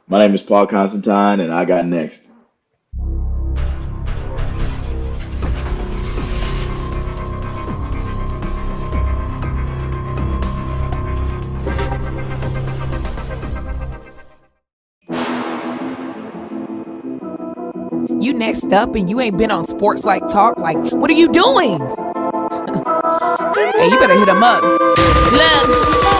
My name is Paul Constantine, and I got next. You next up and you ain't been on SportsLifeTalk. Like, what are you doing? Hey, you better hit him up. Look,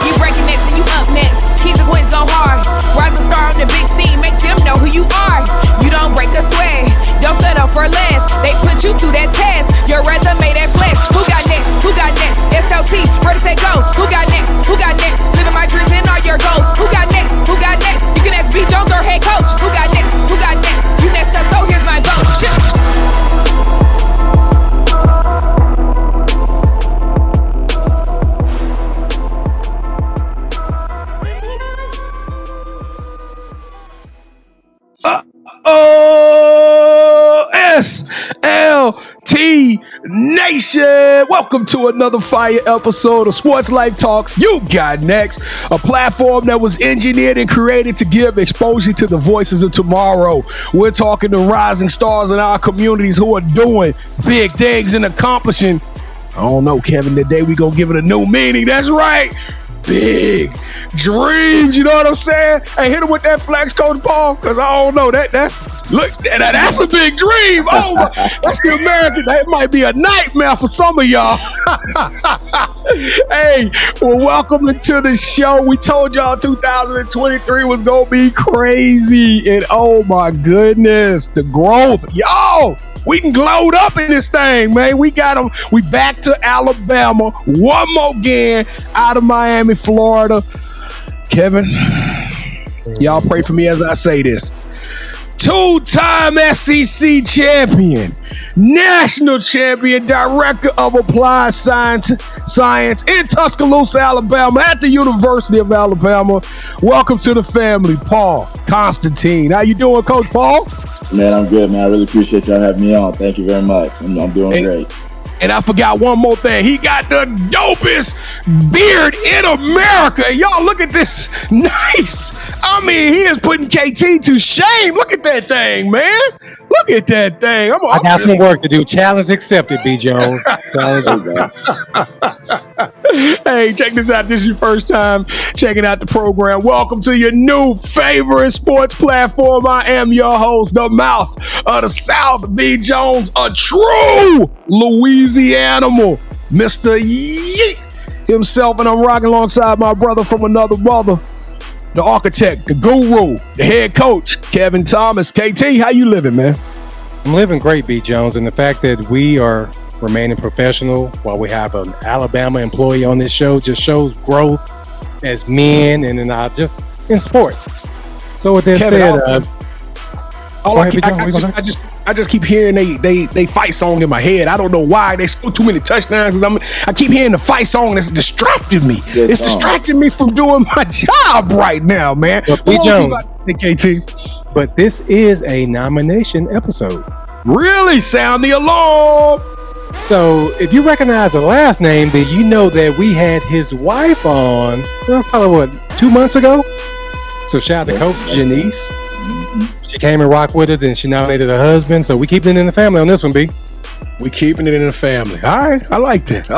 you breaking next and you up next. Kings and queens go hard. Rising star on the big scene, make them know who you are. You don't break a sweat, don't settle for less. They put you through that test, your resume that flex. Who got next? Who got next? SLT, ready, set, go. Who got next? Who got next? Living my dreams and all your goals. Who got next? Who got next? You can ask B. Jones or head coach. Who got next? Who got next? You next up, so here's my vote. Chill. SLT Nation, welcome to another fire episode of Sports Life Talks. You got next, a platform that was engineered and created to give exposure to the voices of tomorrow. We're talking to rising stars in our communities who are doing big things and accomplishing. I don't know, Kevin, today we gonna give it a new meaning. That's right, big dreams. You know what I'm saying? Hey, hit him with that flex, Coach Paul, because I don't know that's a big dream. Oh, that's the American. That might be a nightmare for some of y'all. Hey, well, welcome to the show. We told y'all 2023 was gonna be crazy, and oh my goodness, the growth, y'all. We can glowed up in this thing, man. We got them. We back to Alabama. One more again out of Miami, Florida. Kevin, y'all pray for me as I say this. Two-time SEC champion, national champion, director of applied science in Tuscaloosa, Alabama, at the University of Alabama. Welcome to the family, Paul Constantine. How you doing, Coach Paul? Man, I'm good, man. I really appreciate y'all having me on. Thank you very much. I'm doing great. And I forgot one more thing. He got the dopest beard in America. And y'all, look at this. Nice. I mean, he is putting KT to shame. Look at that thing, man. Look at that thing. I got some work to do. Challenge accepted, B. Jones. Challenge accepted. Hey, check this out. This is your first time checking out the program. Welcome to your new favorite sports platform. I am your host, the mouth of the South, B. Jones, a true Louisiana, Mr. Yeet himself, and I'm rocking alongside my brother from another mother, the architect, the guru, the head coach, Kevin Thomas. KT, how you living, man? I'm living great, B. Jones, and the fact that we are remaining professional while we have an Alabama employee on this show just shows growth as men and just in sports. So with that said, I just keep hearing they fight song in my head. I don't know why. They score too many touchdowns. I keep hearing the fight song, and it's distracting me. It's distracting me from doing my job right now, man. B. Jones, KT. But this is a nomination episode. Really? Sound the alarm. So if you recognize the last name, then you know that we had his wife on, probably 2 months ago. So shout out to Coach Janice. She came and rocked with it, and she nominated her husband. So we keeping it in the family on this one, B. We keeping it in the family. All right, I like that.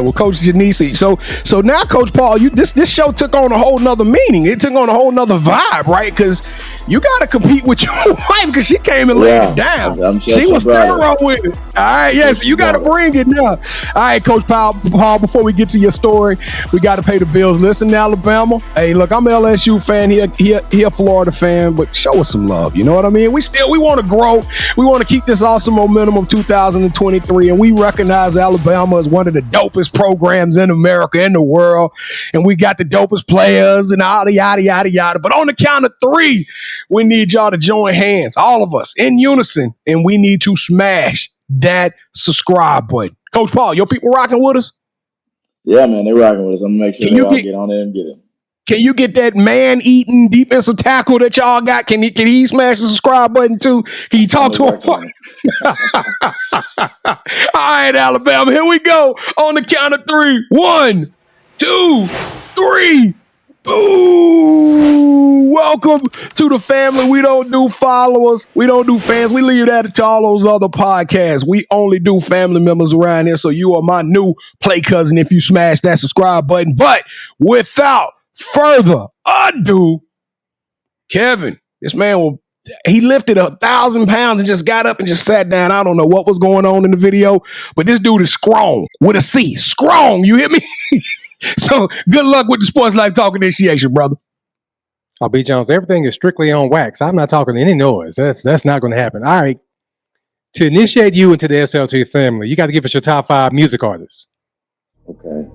Well, Coach Janice. So now, Coach Paul, this show took on a whole nother meaning. It took on a whole nother vibe, right? Because you got to compete with your wife because she came and laid it down. She was thorough with it. All right, yes, you got to bring it now. All right, Coach Paul, before we get to your story, we got to pay the bills. Listen, Alabama. Hey, look, I'm an LSU fan. He a Florida fan, but show us some love. You know what I mean? We want to grow. We want to keep this awesome momentum of 2023, and we recognize Alabama as one of the dopest programs in America, in the world, and we got the dopest players and yada, yada, yada, yada. But on the count of three, we need y'all to join hands, all of us, in unison, and we need to smash that subscribe button. Coach Paul, your people rocking with us? Yeah, man, they rocking with us. I'm going to make sure they all get on there and get it. Can you get that man-eating defensive tackle that y'all got? Can he smash the subscribe button too? Can you talk to him? All right, Alabama, here we go. On the count of three. 1, 2, 3. Ooh, welcome to the family. We don't do followers. We don't do fans. We leave that to all those other podcasts. We only do family members around here. So you are my new play cousin if you smash that subscribe button. But without further ado, Kevin, this man he lifted 1,000 pounds and just got up and just sat down. I don't know what was going on in the video, but this dude is strong with a C. Strong, you hear me? So good luck with the Sports Life Talk initiation, brother. I'll be Jones. Everything is strictly on wax. I'm not talking any noise. That's not going to happen. All right. To initiate you into the SLT family, you got to give us your top 5 music artists. Okay.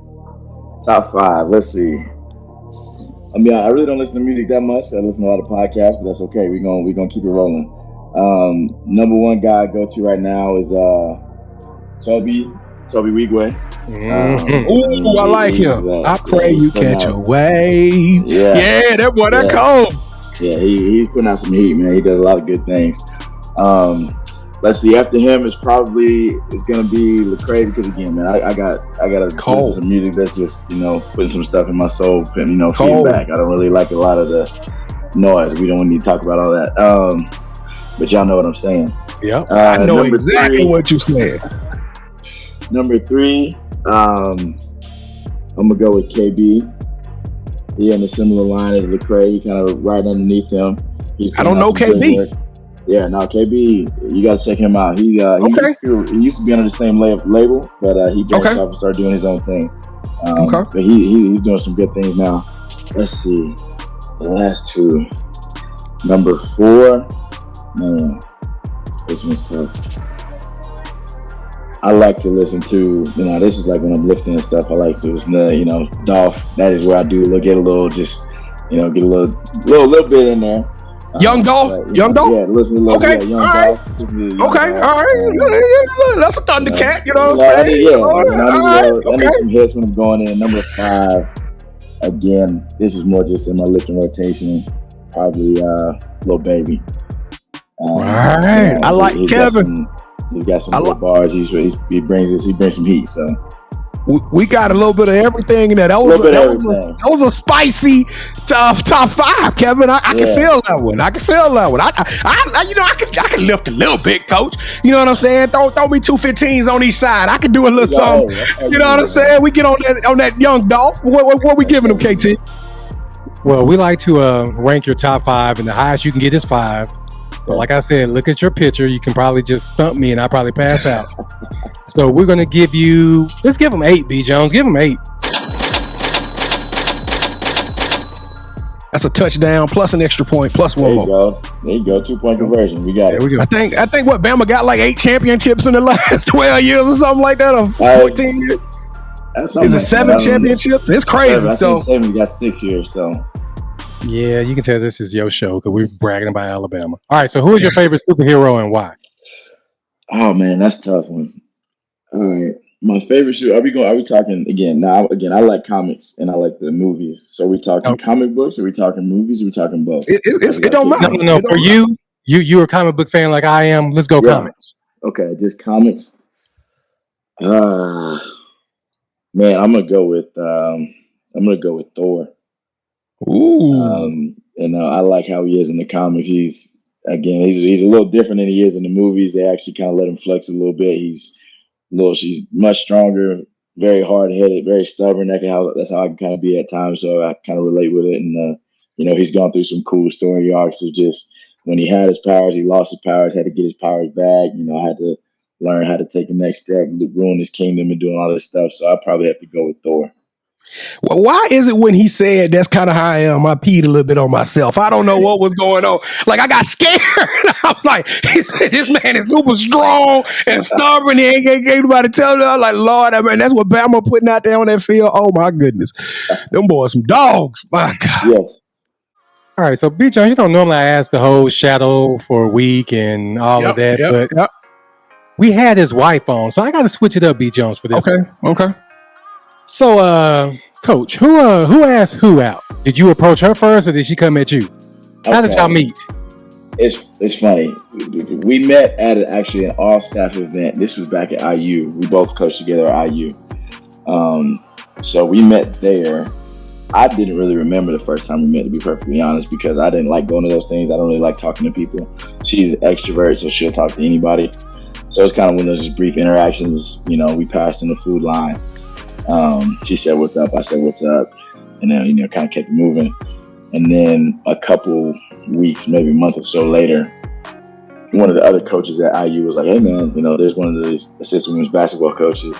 Top 5. Let's see. I mean, I really don't listen to music that much. I listen to a lot of podcasts, but that's okay. We're gonna keep it rolling. Number one guy I go to right now is 𝐦𝐤𝐤𝐞. Ooh, I like him. I pray you catch a wave. Yeah, that boy, that cold. Yeah, he's putting out some heat, man. He does a lot of good things. Let's see. After him, it's gonna be 𝐥𝐢𝐤𝐤 because again, man, I gotta listen to some music that's just putting some stuff in my soul, feedback. I don't really like a lot of the noise. We don't need to talk about all that. But y'all know what I'm saying. Yeah, I know exactly what you said. Number 3, I'm gonna go with KB. He in a similar line as 𝐥𝐢𝐤𝐤. He kind of right underneath him. I don't know KB. Yeah, no, KB, you got to check him out. He used to be under the same label, but he branched off and started doing his own thing. But he's doing some good things now. Let's see. The last 2. Number 4, man, this one's tough. I like to listen to, this is like when I'm lifting and stuff. I like to listen to, Dolph. That is where I do get a little, get a little bit in there. Young Dolph? Young Dolph? Yeah, listen to Young Dolph. Okay, all right. That's a Thundercat, you know what I'm saying? I need some hits when I'm going in. Number 5, again, this is more just in my lifting rotation. Probably Lil Baby. All right. I like Kevin. He's got some good bars. He brings some heat, so. We got a little bit of everything in that. That was a spicy top 5, Kevin. I can feel that one. I can lift a little bit, coach. You know what I'm saying? Throw me 215s on each side. I can do a little something. You know what I'm saying? We get on that young Dolph. What we giving him, KT? Well, we like to rank your top 5, and the highest you can get is 5. But like I said, look at your picture. You can probably just stump me and I'll probably pass out. So we're going to let's give him 8, B. Jones. Give him 8. That's a touchdown plus an extra point plus one more. There you go. 2-point conversion. We got it. We go. I think what Bama got like 8 championships in the last 12 years or something like that, or 14 years. Is it 7 championships? It's crazy. I think 7 got 6 years, so. Yeah, you can tell this is your show because we're bragging about Alabama. All right, so who is your favorite superhero and why? Oh man, that's a tough one. All right, my favorite shoe. Are we talking again? Now, I like comics and I like the movies. So we talking comic books? Are we talking movies? Are we talking both? It don't matter. No. For you're a comic book fan like I am. Let's go comics. Okay, just comics. Man, I'm gonna go with Thor. Ooh. I like how he is in the comics. He's a little different than he is in the movies. They actually kind of let him flex a little bit. She's much stronger, very hard-headed, very stubborn. That's how I can kind of be at times. So I kind of relate with it. And he's gone through some cool story arcs of just when he had his powers, he lost his powers, had to get his powers back. Had to learn how to take the next step, ruin his kingdom, and doing all this stuff. So I probably have to go with Thor. Well, why is it when he said that's kind of how I am, I peed a little bit on myself? I don't know what was going on. Like, I got scared. I'm like, he said, this man is super strong and stubborn. He ain't nobody tell me. I'm like, Lord, that's what Bama putting out there on that field. Oh, my goodness. Them boys, some dogs. My God. Yes. All right, so, B. Jones, you don't normally ask the whole shadow for a week and all of that, but we had his wife on, so I got to switch it up, B. Jones, for this. Okay. So, Coach, who asked who out? Did you approach her first, or did she come at you? How did y'all meet? It's funny. We met at an all-staff event. This was back at IU. We both coached together at IU. So we met there. I didn't really remember the first time we met, to be perfectly honest, because I didn't like going to those things. I don't really like talking to people. She's an extrovert, so she'll talk to anybody. So it's kind of one of those brief interactions. You know, we passed in the food line. She said, "What's up?" I said, "What's up?" And then, you know, kind of kept moving. And then a couple weeks, maybe a month or so later, one of the other coaches at IU was like, "Hey man, you know, there's one of these assistant women's basketball coaches.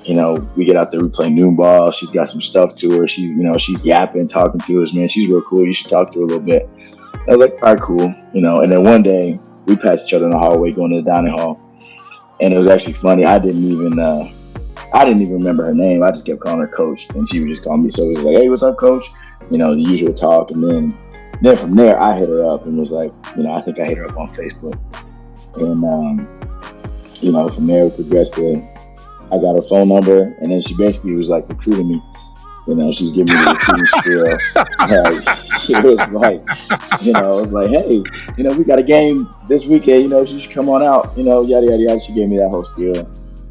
You know, we get out there, we play noon ball. She's got some stuff to her. She's yapping, talking to us, man. She's real cool. You should talk to her a little bit." I was like, "All right, cool." You know, and then one day we passed each other in the hallway going to the dining hall. And it was actually funny. I didn't even remember her name. I just kept calling her Coach, and she would just call me. So it was like, "Hey, what's up, Coach?" You know, the usual talk. And then from there, I hit her up and was like, you know, I think I hit her up on Facebook. And, you know, from there, we progressed to, I got her phone number, and then she basically was like recruiting me. You know, she's giving me the recruiting spiel. She was like, you know, it was like, "Hey, you know, we got a game this weekend, you know, you should come on out, you know, yada, yada, yada." She gave me that whole spiel.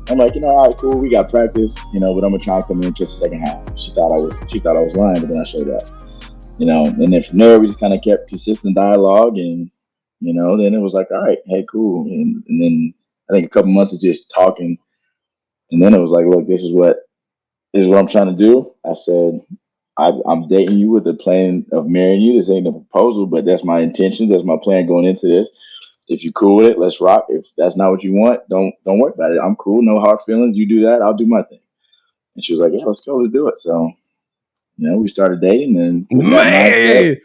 I'm like, you know, all right, cool, we got practice, you know, but I'm gonna try and come in and catch the second half. She thought I was lying, but then I showed up. You know, and then from there we just kind of kept consistent dialogue, and, you know, then it was like, all right, hey, cool. And then I think a couple months of just talking, and then it was like, look, this is what I'm trying to do. I said, I'm dating you with the plan of marrying you. This ain't a proposal, but that's my intentions. That's my plan going into this. If you're cool with it, let's rock. If that's not what you want, don't worry about it. I'm cool. No hard feelings. You do that, I'll do my thing. And she was like, "Yeah, let's go. Let's do it." So, you know, we started dating, and man,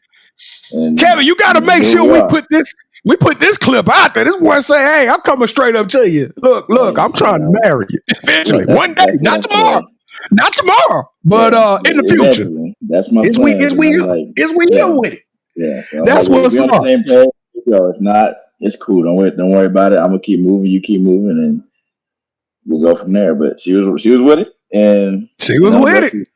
and Kevin, you got to make sure we put this clip out there. This boy say, "Hey, I'm coming straight up to you. Look, I'm trying to marry you eventually, one day, not tomorrow, but in the future." That's my plan. Is we here with it? Yeah, so that's like, what's on the same page. If not, it's cool. Don't worry about it. I'm gonna keep moving. You keep moving, and we'll go from there. But she was with it, and she was with it.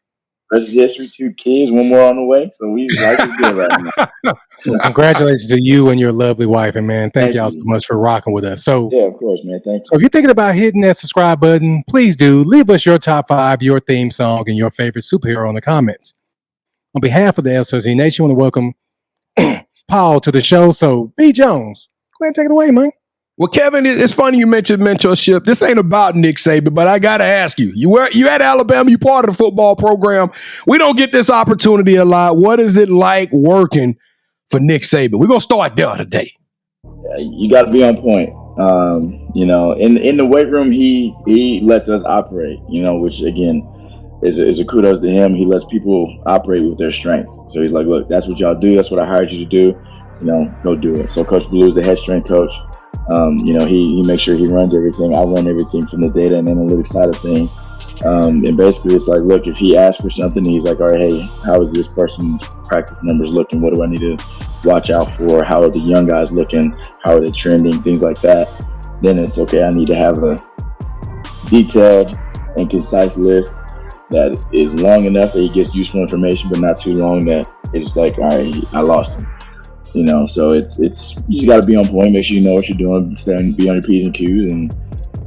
Rest is history. 2 kids, 1 more on the way. So life is good right now. Congratulations to you and your lovely wife, and man, thank y'all so much for rocking with us. So yeah, of course, man. Thanks. So if you're thinking about hitting that subscribe button, please do. Leave us your top 5, your theme song, and your favorite superhero in the comments. On behalf of the SRZ Nation, I want to welcome Paul to the show. So B. Jones, go ahead and take it away, man. Well, Kevin, it's funny you mentioned mentorship. This ain't about Nick Saban, but I got to ask you. You at Alabama, you part of the football program. We don't get this opportunity a lot. What is it like working for Nick Saban? We're going to start there today. You got to be on point. You know, in the weight room, he lets us operate, you know, which, again, is a kudos to him. He lets people operate with their strengths. So he's like, look, that's what y'all do. That's what I hired you to do. You know, go do it. So Coach Blue is the head strength coach. You know, he makes sure he runs everything. I run everything from the data and analytics side of things. And basically it's like, look, if he asks for something, he's like, all right, hey, how is this person's practice numbers looking? What do I need to watch out for? How are the young guys looking? How are they trending? Things like that. Then it's okay, I need to have a detailed and concise list that is long enough that he gets useful information, but not too long that it's like, all right, I lost him. You know, so it's you just got to be on point, make sure you know what you're doing, be on your P's and Q's, and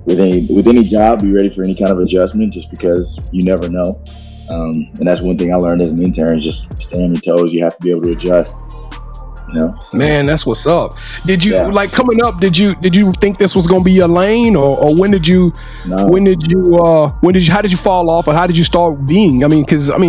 with any job, be ready for any kind of adjustment, just because you never know. And that's one thing I learned as an intern, just stay on your toes. You have to be able to adjust. You know, so. Man, that's what's up. Did you like coming up? Did you think this was gonna be your lane, or how did you fall off, or how did you start being? I mean,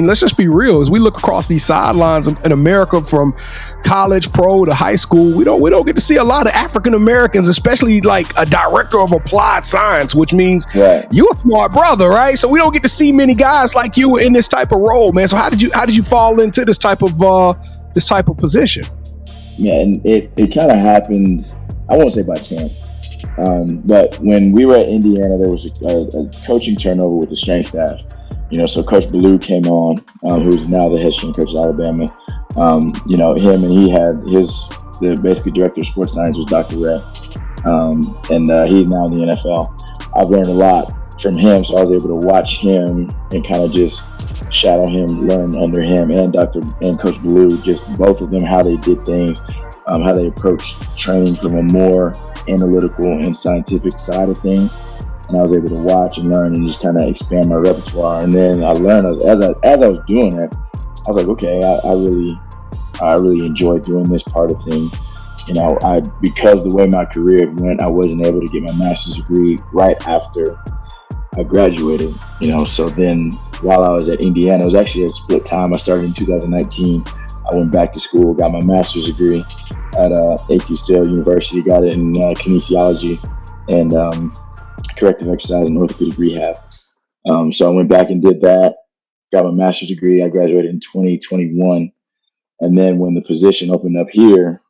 let's just be real. As we look across these sidelines in America, from college, pro to high school, we don't get to see a lot of African Americans, especially like a director of applied science, which means you're a smart brother, right? So we don't get to see many guys like you in this type of role, man. So how did you fall into this type of position? Yeah, and it kind of happened, I won't say by chance, but when we were at Indiana, there was a coaching turnover with the strength staff. You know, so Coach Blue came on, who's now the head strength coach at Alabama. You know, him, and he had the basically director of sports science was Dr. Ray, and he's now in the NFL. I've learned a lot from him, so I was able to watch him and kind of just shadow him, learn under him and Coach Blue, just both of them, how they did things, how they approached training from a more analytical and scientific side of things. And I was able to watch and learn and just kind of expand my repertoire. And then I learned as I was doing that, I was like, okay, I really enjoy doing this part of things. Because the way my career went, I wasn't able to get my master's degree right after I graduated. So then while I was at Indiana, it was actually a split time. I started in 2019. I went back to school, got my master's degree at 𝐤𝐨𝐬𝐞 University, got it in kinesiology and corrective exercise and orthopedic rehab. So I went back and did that, got my master's degree. I graduated in 2021. And then when the position opened up here,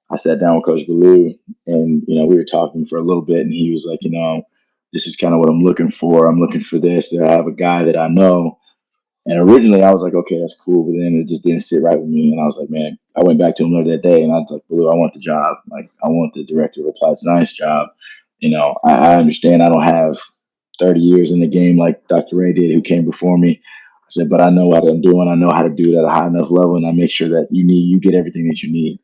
I sat down with Coach 𝐦𝐤𝐤 and, we were talking for a little bit, and he was like, this is kind of what I'm looking for. I'm looking for this. I have a guy that I know. And originally I was like, okay, that's cool. But then it just didn't sit right with me. And I was like, man, I went back to him later that day and I was like, 𝐦𝐤𝐤, I want the job. Like, I want the director of applied science job. I understand I don't have 30 years in the game like Dr. Ray did, who came before me. I said, but I know what I'm doing. I know how to do it at a high enough level. And I make sure that you get everything that you need.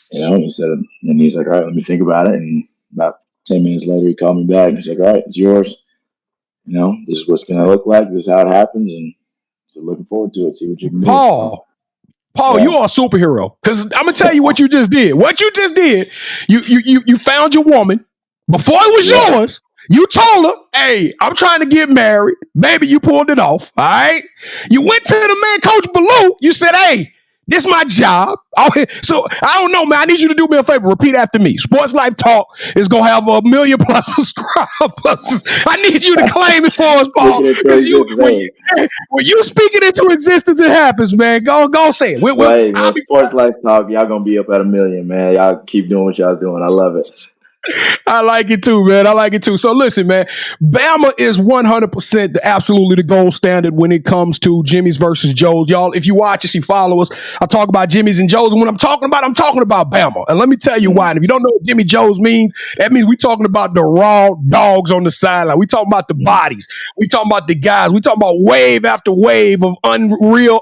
He said, and he's like, all right, let me think about it. And about 10 minutes later, he called me back and he's like, all right, it's yours. This is what's going to look like. This is how it happens. And so looking forward to it. See what you can do. Paul, Yeah. you are a superhero. Because I'm gonna tell you what you just did. What you just did, you found your woman before it was yours. You told her, hey, I'm trying to get married. Baby, you pulled it off. All right. You went to the man, Coach 𝐸. You said, hey, this is my job. So I don't know, man. I need you to do me a favor. Repeat after me. SportsLifeTalk is gonna have 1 million plus subscribers. I need you to claim it for us, Paul. When you speak it into existence, it happens, man. Go say it. Hey, man, SportsLifeTalk, y'all gonna be up at 1 million, man. Y'all keep doing what y'all doing. I love it. I like it too, man. I like it too. So listen, man, Bama is 100% absolutely the gold standard when it comes to Jimmy's versus Joe's. Y'all, if you watch us, you follow us, I talk about Jimmy's and Joe's. And when I'm talking about Bama. And let me tell you why. And if you don't know what Jimmy Joe's means, that means we're talking about the raw dogs on the sideline. We talking about the bodies. We talking about the guys. We talking about wave after wave of unreal,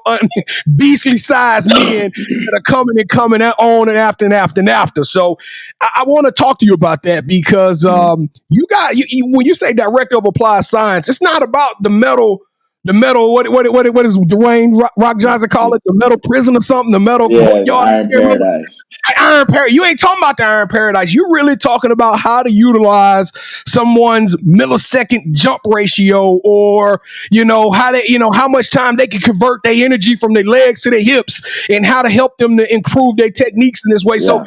beastly sized men that are coming on and after. So I want to talk to you about that because when you say director of applied science, it's not about the metal. What is Dwayne Rock Johnson call it? The metal prison or something? The metal Iron Paradise. Iron Paradise. You ain't talking about the Iron Paradise. You're really talking about how to utilize someone's millisecond jump ratio, or how much time they can convert their energy from their legs to their hips, and how to help them to improve their techniques in this way. Yeah. So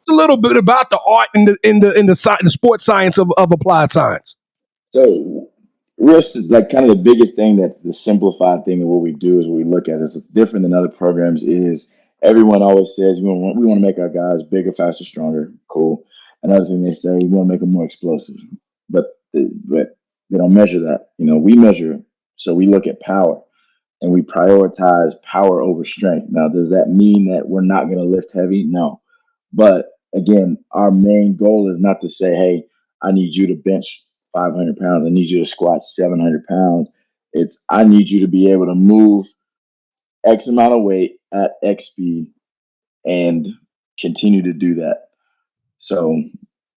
it's a little bit about the art and the sports science of applied science. So, like kind of the biggest thing that's the simplified thing of what we do is what we look at is different than other programs is everyone always says we want to make our guys bigger, faster, stronger. Cool. Another thing they say, we want to make them more explosive, but they don't measure that. We measure, so we look at power and we prioritize power over strength. Now, does that mean that we're not going to lift heavy? No. But again, our main goal is not to say, hey, I need you to bench 500 pounds. I need you to squat 700 pounds. It's, I need you to be able to move X amount of weight at X speed and continue to do that. So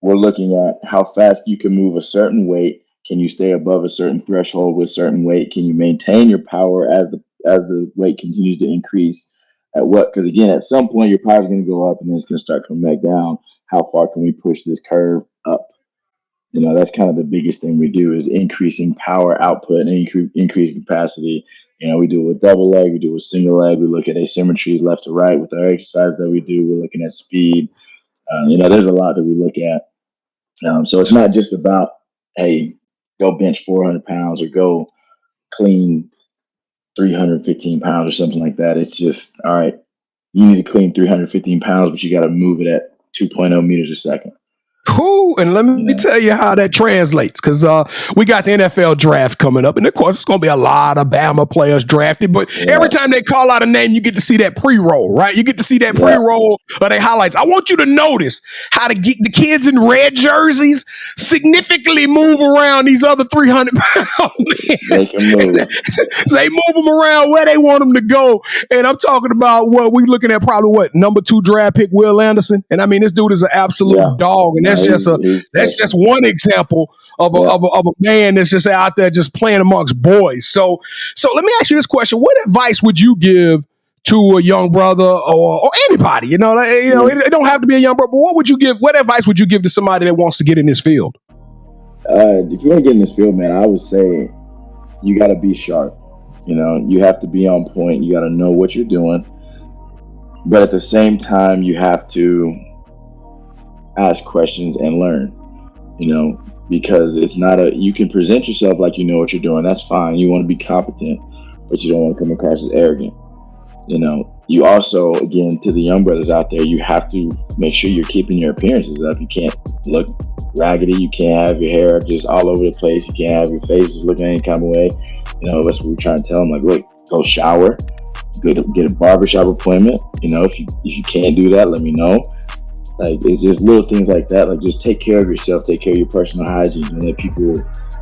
we're looking at how fast you can move a certain weight. Can you stay above a certain threshold with certain weight? Can you maintain your power as the weight continues to increase? At what? Because again, at some point your power is going to go up and then it's going to start coming back down. How far can we push this curve up? That's kind of the biggest thing we do is increasing power output and increasing capacity. We do it with double leg, we do it with single leg. We look at asymmetries left to right with our exercise that we do. We're looking at speed. There's a lot that we look at. So it's not just about, hey, go bench 400 pounds or go clean 315 pounds or something like that. It's just, all right, you need to clean 315 pounds, but you got to move it at 2.0 meters a second. Cool. And let me tell you how that translates, because we got the NFL draft coming up. And of course, it's going to be a lot of Bama players drafted. But every time they call out a name, you get to see that pre-roll, right? You get to see that pre-roll of their highlights. I want you to notice how the kids in red jerseys significantly move around these other 300-pound men. They can move. So they move them around where they want them to go. And I'm talking about what we're looking at, probably number 2 draft pick, Will Anderson. And I mean, this dude is an absolute dog. And that's just he's that's just special. one example of Yeah. a man that's just out there just playing amongst boys. So let me ask you this question: what advice would you give to a young brother or anybody? It don't have to be a young brother, but what advice would you give to somebody that wants to get in this field? If you want to get in this field, man, I would say you got to be sharp. You have to be on point. You got to know what you're doing. But at the same time, you have to ask questions and learn, because it's not you can present yourself like you know what you're doing. That's fine. You want to be competent, but you don't want to come across as arrogant. You also, again, to the young brothers out there, you have to make sure you're keeping your appearances up. You can't look raggedy. You can't have your hair just all over the place. You can't have your face just looking any kind of way. That's what we're trying to tell them. Like, look, go shower, get a barbershop appointment. If you can't do that, let me know. Like, it's just little things like that. Like, just take care of yourself, take care of your personal hygiene, and let people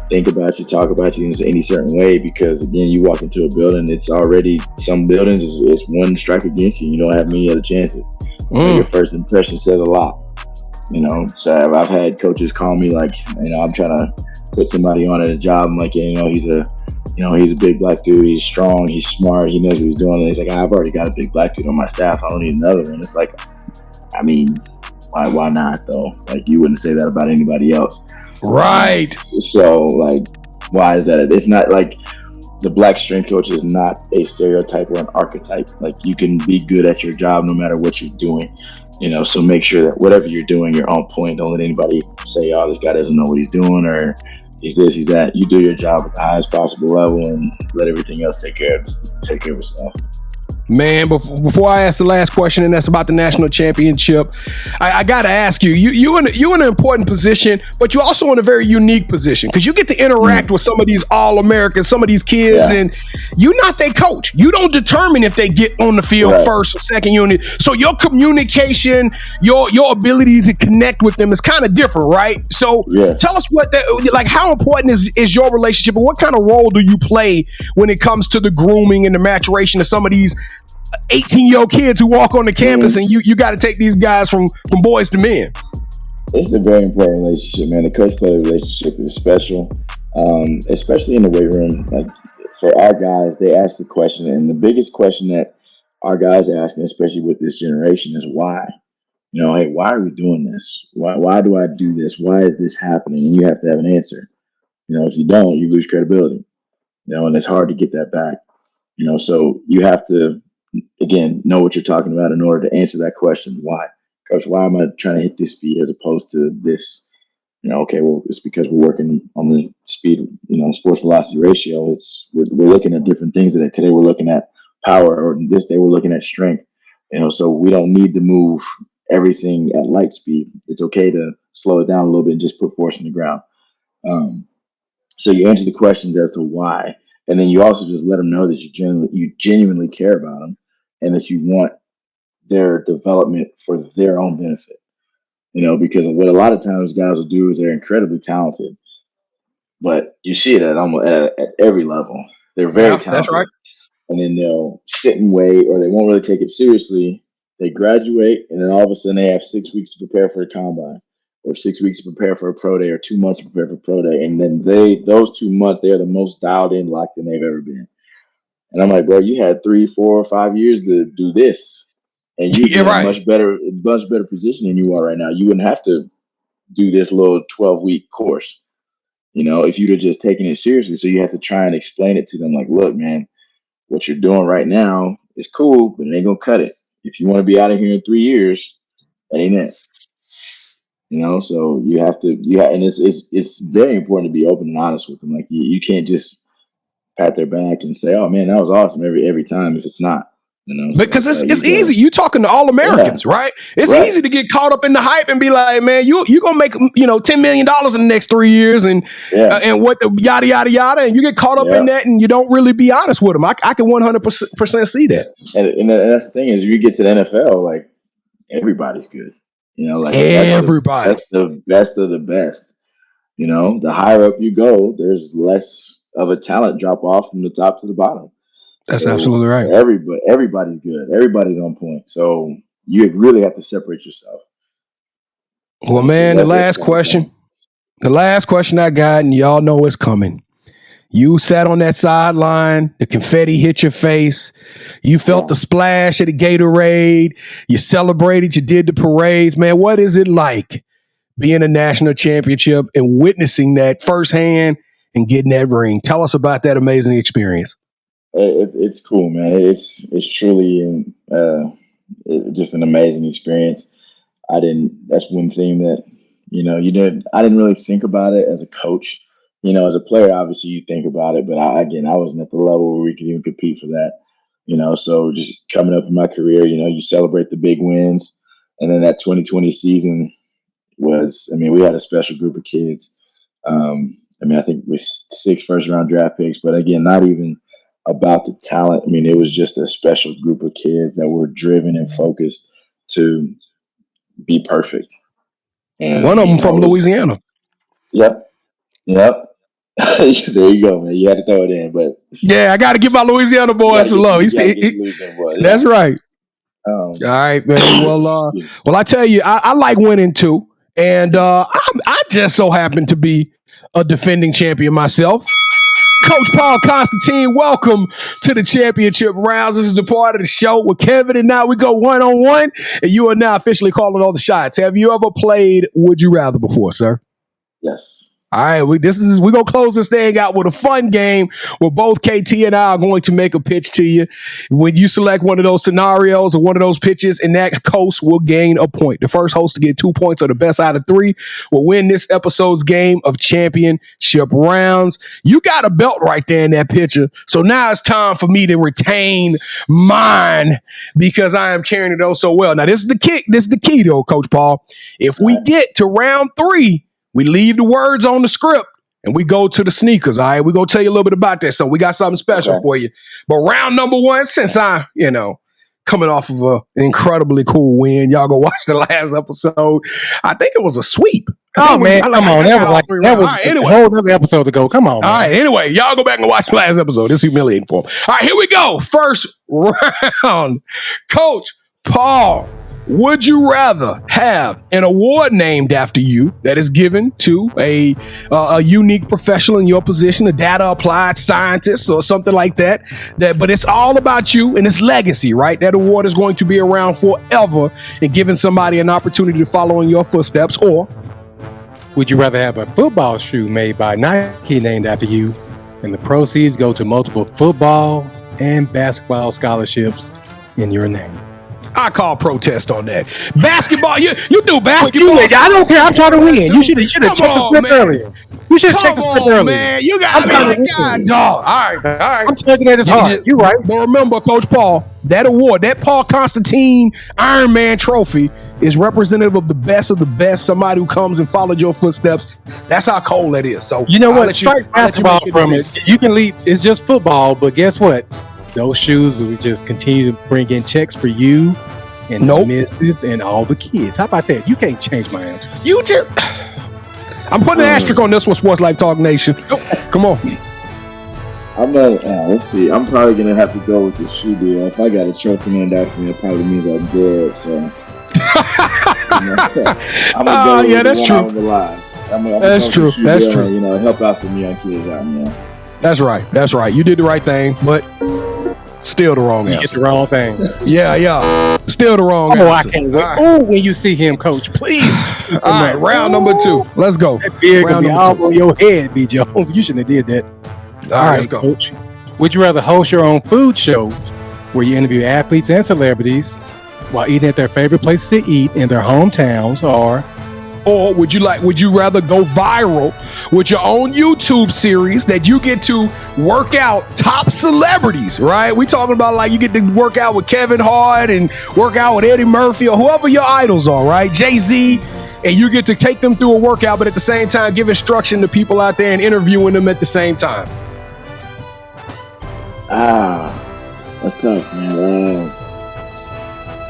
think about you, talk about you in any certain way. Because again, you walk into a building, it's already, some buildings it's one strike against you. You don't have many other chances. Your first impression says a lot. So I've had coaches call me like, I'm trying to put somebody on at a job. I'm like, he's a big black dude. He's strong. He's smart. He knows what he's doing. And he's like, I've already got a big black dude on my staff. I don't need another one. It's like, I mean, why not though? Like, you wouldn't say that about anybody else. Right. So, like, why is that? It's not like the black strength coach is not a stereotype or an archetype. Like, you can be good at your job no matter what you're doing. So make sure that whatever you're doing, you're on point. Don't let anybody say, oh, this guy doesn't know what he's doing, or he's this, he's that. You do your job at the highest possible level and let everything else take care of itself. Man, before I ask the last question, and that's about the national championship, I got to ask you, you're in an important position, but you're also in a very unique position because you get to interact with some of these All-Americans, some of these kids, and you're not their coach. You don't determine if they get on the field first or second unit. So your communication, your ability to connect with them is kind of different, right? So tell us how important is your relationship, and what kind of role do you play when it comes to the grooming and the maturation of some of these 18-year-old kids who walk on the campus, and you got to take these guys from boys to men? It's a very important relationship, man. The coach-player relationship is special, especially in the weight room. Like, for our guys, they ask the question, and the biggest question that our guys are asking, especially with this generation, is why. Hey, why are we doing this? Why do I do this? Why is this happening? And you have to have an answer. If you don't, you lose credibility. And it's hard to get that back. So you have to, again, know what you're talking about in order to answer that question. Why? Coach, why am I trying to hit this speed as opposed to this? Okay, well, it's because we're working on the speed, sports velocity ratio. We're looking at different things today. Today we're looking at power, or this day we're looking at strength. So we don't need to move everything at light speed. It's okay to slow it down a little bit and just put force in the ground. So you answer the questions as to why. And then you also just let them know that you genuinely care about them, and that you want their development for their own benefit. Because what a lot of times guys will do is they're incredibly talented, but you see it at every level. They're very talented. That's right. And then they'll sit and wait, or they won't really take it seriously. They graduate, and then all of a sudden they have 6 weeks to prepare for the combine, or 6 weeks to prepare for a pro day, or 2 months to prepare for pro day. And then those 2 months, they are the most dialed in, locked in they've ever been. And I'm like, bro, you had 3, 4, 5 years to do this, and you're in a much better position than you are right now. You wouldn't have to do this little 12-week course, if you'd have just taken it seriously. So you have to try and explain it to them, like, look, man, what you're doing right now is cool, but it ain't gonna cut it. If you want to be out of here in 3 years, that ain't it. So you have to, and it's very important to be open and honest with them. Like, you can't just pat their back and say, "Oh man, that was awesome," every time if it's not. Because it's easy. You talking to All-Americans, right? It's easy to get caught up in the hype and be like, man, you gonna make $10 million in the next 3 years, and what the yada yada yada, and you get caught up in that, and you don't really be honest with them. I can 100% see that. And that's the thing is, you get to the NFL, like, everybody's good. Everybody. That's the best of the best. The higher up you go, there's less of a talent drop off from the top to the bottom. That's absolutely right. Everybody's good. Everybody's on point. So you really have to separate yourself. Well, man, the last question I got, and y'all know it's coming. You sat on that sideline, the confetti hit your face. You felt the splash of the Gatorade. You celebrated, you did the parades. Man, what is it like being a national championship and witnessing that firsthand and getting that ring? Tell us about that amazing experience. It's cool, man. It's truly just an amazing experience. That's one thing that, I didn't really think about it as a coach. As a player, obviously you think about it, but I wasn't at the level where we could even compete for that. So just coming up in my career, you celebrate the big wins. And then that 2020 season we had a special group of kids. I think with 6 first-round draft picks, but again, not even about the talent. It was just a special group of kids that were driven and focused to be perfect. And one of them from Louisiana. Yep. There you go, man. You had to throw it in, but yeah, I got to give my Louisiana boys some love. That's right. All right, man. Well, I tell you, I like winning too, and I just so happen to be a defending champion myself. Coach Paul Constantine, welcome to the championship rounds. This is the part of the show with Kevin and now we go one-on-one, and you are now officially calling all the shots. Have you ever played Would You Rather before, sir? Yes. All right, we're gonna close this thing out with a fun game where both KT and I are going to make a pitch to you. When you select one of those scenarios or one of those pitches, and that host will gain a point. The first host to get 2 points or the best out of 3 will win this episode's game of championship rounds. You got a belt right there in that picture, so now it's time for me to retain mine because I am carrying it so well. Now this is the kick. This is the key, though, Coach Paul. If we get to round 3. We leave the words on the script and we go to the sneakers. All right. We're going to tell you a little bit about that. So we got something special for you. But round number 1, since I, coming off of an incredibly cool win, y'all go watch the last episode. I think it was a sweep. Oh, man. Come on. That was a whole other episode to go. Come on. Man. All right. Anyway, y'all go back and watch the last episode. It's humiliating for them. All right. Here we go. First round. Coach Paul. Would you rather have an award named after you that is given to a unique professional in your position, a data applied scientist or something like that, but it's all about you and its legacy, right? That award is going to be around forever and giving somebody an opportunity to follow in your footsteps. Or would you rather have a football shoe made by Nike named after you and the proceeds go to multiple football and basketball scholarships in your name? I call protest on that. Basketball, you do basketball. I don't care. I'm trying to win. You should have checked the script earlier. You should have checked the script earlier. Man, you got me. God, dog. All right. I'm taking it as hard. You're right. But remember, Coach Paul, that award, that Paul Constantine Iron Man trophy is representative of the best, somebody who comes and followed your footsteps. That's how cold that is. So you know what? Strike basketball from it. You can leave. It's just football, but guess what? Those shoes will just continue to bring in checks for you and the missus and all the kids. How about that? You can't change my answer. You just... I'm putting an asterisk on this one, Sports Life Talk Nation. Come on. Let's see. I'm probably going to have to go with the shoe deal. If I got a trophy named after me, it probably means I'm dead. So, I'm going to go that's true. That's true. That's true. Help out some young kids out, man. That's right. You did the right thing, but still the wrong answer. You get the wrong thing. Yeah. Still the wrong answer. I can't wait. Oh, when you see him, Coach, please. All right, round number 2. Let's go. That beard could be all on your head, B. Jones. You shouldn't have did that. All right, let's go. Coach. Would you rather host your own food show where you interview athletes and celebrities while eating at their favorite places to eat in their hometowns, or would you rather go viral with your own YouTube series that you get to work out top celebrities, right? We talking about like you get to work out with Kevin Hart and work out with Eddie Murphy or whoever your idols are, right? Jay-Z, and you get to take them through a workout, but at the same time give instruction to people out there and interviewing them at the same time. That's tough, man.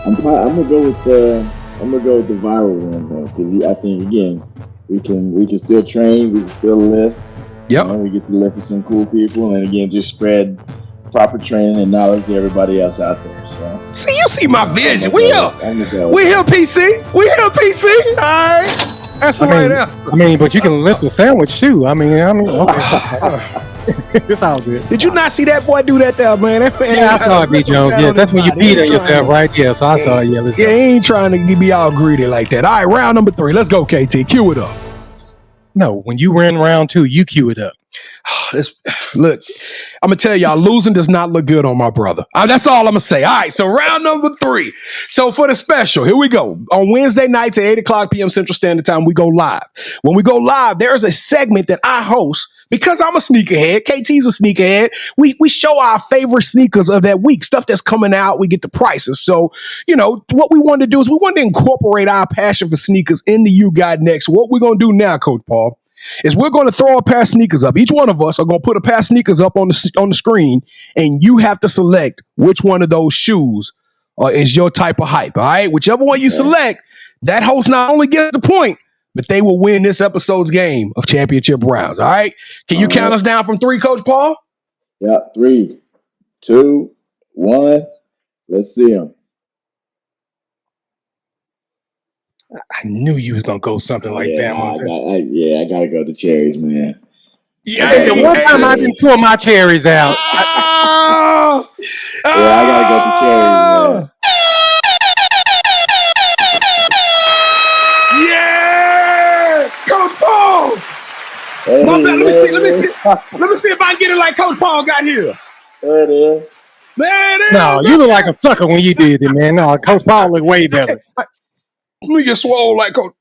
I'm gonna go with the viral one though, because I think again we can still train, we can still lift. Yep. We get to lift with some cool people, and again just spread proper training and knowledge to everybody else out there. So see, you see my vision. We here, PC. We here, PC. All right, that's the right answer. I mean, but you can lift a sandwich too. I mean, okay. It's all good. Did you not see that boy do that there, man? That man I saw it, B. Jones. Yeah, that's when you beat on yourself, right? Yeah, so I saw it. Yeah, he ain't trying to be all greedy like that. All right, round number 3. Let's go, KT. Cue it up. No, when you win round 2, you cue it up. Look, I'm going to tell y'all, losing does not look good on my brother. That's all I'm going to say. All right, so round number 3. So for the special, here we go. On Wednesday nights at 8 o'clock p.m. Central Standard Time, we go live. When we go live, there's a segment that I host because I'm a sneakerhead. KT's a sneakerhead. We show our favorite sneakers of that week, stuff that's coming out. We get the prices. So, what we wanted to do is we wanted to incorporate our passion for sneakers in the You Got Next. What we're going to do now, Coach Paul, is we're going to throw a pair of sneakers up. Each one of us are going to put a pair of sneakers up on the screen, and you have to select which one of those shoes is your type of hype. All right, whichever one you select, that host not only gets the point, but they will win this episode's game of championship rounds. All right, can you count us down from 3, Coach Paul? Yeah, 3, 2, 1. Let's see them. I knew you was gonna go something like that. I gotta go to cherries, man. Yeah, the one time I didn't pull my cherries out. I gotta go to cherries, man. Yeah, Coach Paul. My bad. Let me see if I can get it like Coach Paul got here. There it is. No, you look like a sucker when you did it, man. No, Coach Paul look way better. Let me get swole like Coach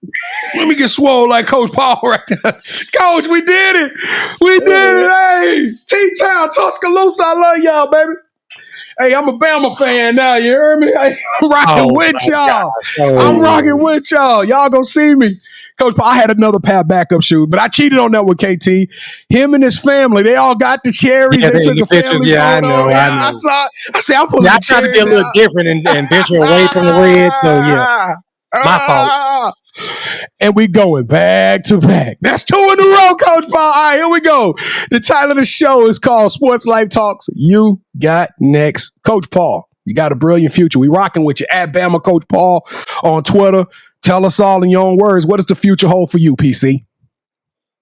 Paul right now. Coach, we did it. We did it. Hey, T-Town, Tuscaloosa, I love y'all, baby. Hey, I'm a Bama fan now. You heard me? Hey, I'm rocking with y'all. I'm rocking with y'all. Y'all gonna see me. Coach Paul, I had another pair of backup shoes, but I cheated on that with KT. Him and his family, they all got the cherries. Yeah, they took a pictures. family Yeah, photo. I know. I said, I'm pulling the I tried to be a cherries little out. different and venture away from the red. So, yeah, my fault. And we going back to back. That's 2 in a row, Coach Paul. All right, here we go. The title of the show is called Sports Life Talks. You got next. Coach Paul, you got a brilliant future. We rocking with you at Bama Coach Paul on Twitter. Tell us all in your own words. What does the future hold for you, PC?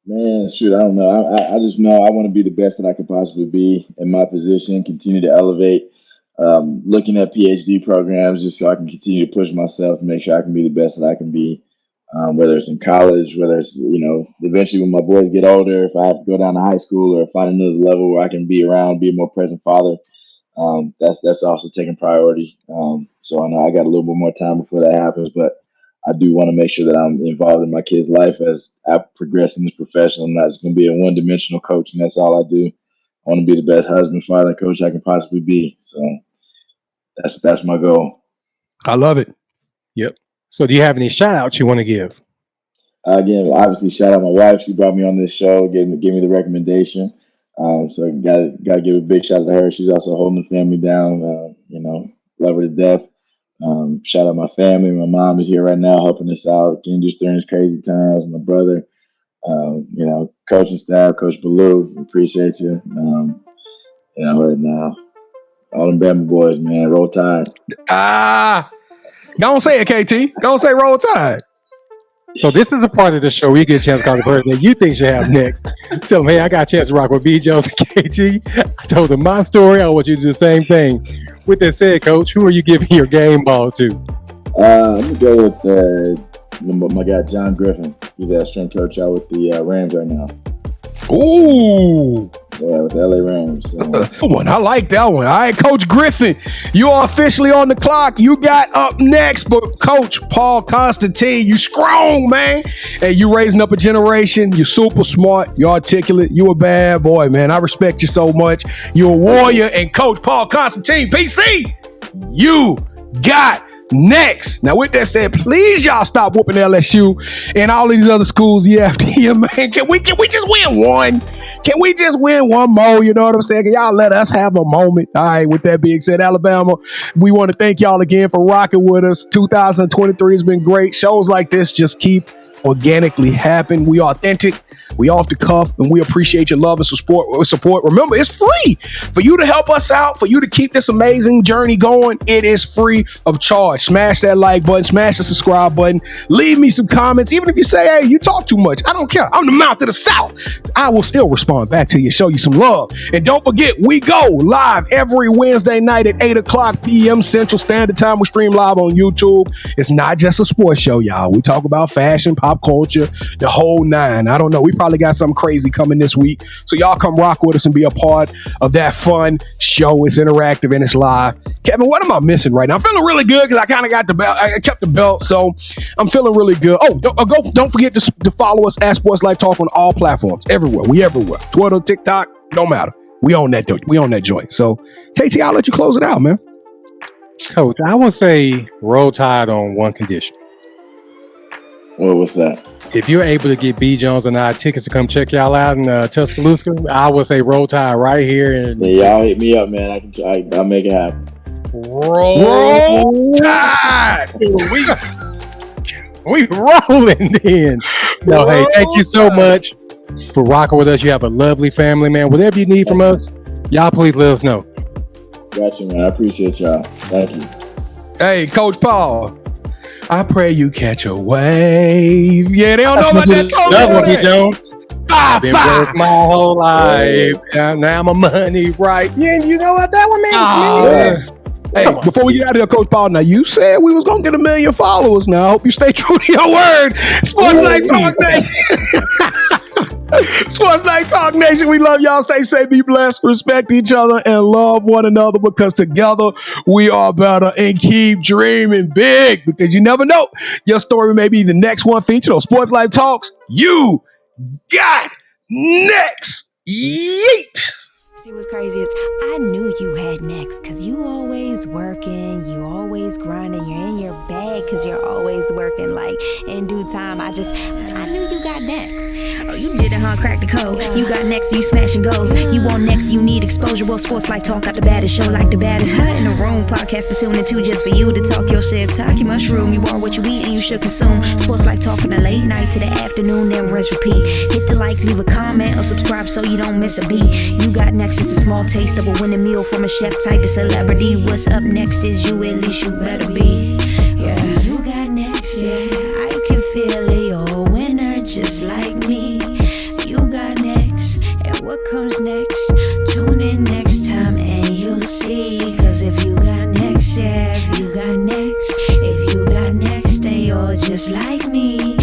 Man, shoot, I don't know. I just know I want to be the best that I could possibly be in my position, continue to elevate, looking at PhD programs just so I can continue to push myself and make sure I can be the best that I can be, whether it's in college, whether it's, eventually when my boys get older, if I have to go down to high school or find another level where I can be around, be a more present father. That's also taking priority. So I know I got a little bit more time before that happens, but I do want to make sure that I'm involved in my kid's life as I progress in this profession. I'm not just going to be a one-dimensional coach, and that's all I do. I want to be the best husband, father, and coach I can possibly be. So that's my goal. I love it. Yep. So do you have any shout-outs you want to give? Again, obviously, shout out my wife. She brought me on this show, gave me the recommendation. So got to give a big shout out to her. She's also holding the family down. Love her to death. Shout out my family. My mom is here right now helping us out again just during these crazy times. My brother, coaching staff, Coach Ballou, appreciate you. Right now, all them Bama boys, man, roll tide. Don't say it, KT. Don't say roll tide. So this is a part of the show where you get a chance to call the person that you think should have next. Tell them, hey, I got a chance to rock with B. Jones and KT. I told them my story. I want you to do the same thing. With that said, Coach, who are you giving your game ball to? I'm going to go with my guy, John Griffin. He's a strength coach out with the Rams right now. Ooh. Yeah, with the LA Rams. So. I like that one. All right, Coach Griffin, you are officially on the clock. You got up next, but Coach Paul Constantine, you strong, man. Hey, you raising up a generation. You're super smart. You're articulate. You a bad boy, man. I respect you so much. You're a warrior. And Coach Paul Constantine, PC, you got next. Now, with that said, please y'all stop whooping LSU and all these other schools year after year, man. Can we just win one? Can we just win one more? You know what I'm saying? Can y'all let us have a moment? All right, with that being said, Alabama, we want to thank y'all again for rocking with us. 2023 has been great. Shows like this just keep organically happen. We authentic. We off the cuff, and we appreciate your love and support. Remember, it's free for you to help us out, for you to keep this amazing journey going. It is free of charge. Smash that like button, smash the subscribe button, leave me some comments. Even if you say, hey, you talk too much, I don't care. I'm the mouth of the South. I will still respond back to you, show you some love. And don't forget, we go live every Wednesday night at 8 o'clock p.m. Central Standard Time. We stream live on YouTube. It's not just a sports show, y'all. We talk about fashion, pop culture, the whole nine. I don't know. We probably got something crazy coming this week. So y'all come rock with us and be a part of that fun show. It's interactive and it's live. Kevin, what am I missing right now? I'm feeling really good because I kind of got the belt. I kept the belt, so I'm feeling really good. Oh, don't forget to follow us at Sports Life Talk on all platforms. Everywhere. We everywhere. Twitter, TikTok, don't matter. We own that joint. So, KT, I'll let you close it out, man. Coach, I would say roll tide on one condition. What was that? If you're able to get B. Jones and I tickets to come check y'all out in Tuscaloosa, I would say roll tide right here. And y'all hit me up, man. I'll make it happen. Roll Tide. We rolling then. No, hey, thank you so much for rocking with us. You have a lovely family, man. Whatever you need from us, y'all please let us know. Got you, man. I appreciate y'all. Thank you. Hey, Coach Paul. I pray you catch a wave. Yeah, they don't know about that tone. B. Jones. I've been working my whole life. Now I'm a money right. Yeah, you know what that one means? Hey, before we get out of here, Coach Paul, now you said we was going to get 1 million followers. Now, I hope you stay true to your word. Sports Night Talk Nation. Sports Night Talk Nation. We love y'all. Stay safe, be blessed, respect each other, and love one another because together we are better, and keep dreaming big because you never know. Your story may be the next one featured on Sports Life Talks. You got next. Yeet. See what's crazy is I knew you had next because you always working, you always grinding, you're in your bag because you're always working. Like in due time, I knew you got next. Oh, you did it, huh? Crack the code. You got next, you smashing goals. You want next, you need exposure. Well, Sports Life Talk got the baddest show, like the baddest in the room. Podcast to tune into just for you to talk your shit, talk your mushroom. You are what you eat and you should consume. Sports Life Talk from the late night to the afternoon, then rest repeat. Hit the like, leave a comment, or subscribe so you don't miss a beat. You got next, just a small taste of a winning meal from a chef type of celebrity. What's up next is you, at least you better be. Yeah, you got next, yeah. I can feel it, you're a winner just like me. You got next, and what comes next? Tune in next time and you'll see. Cause if you got next, yeah, if you got next, then you're just like me.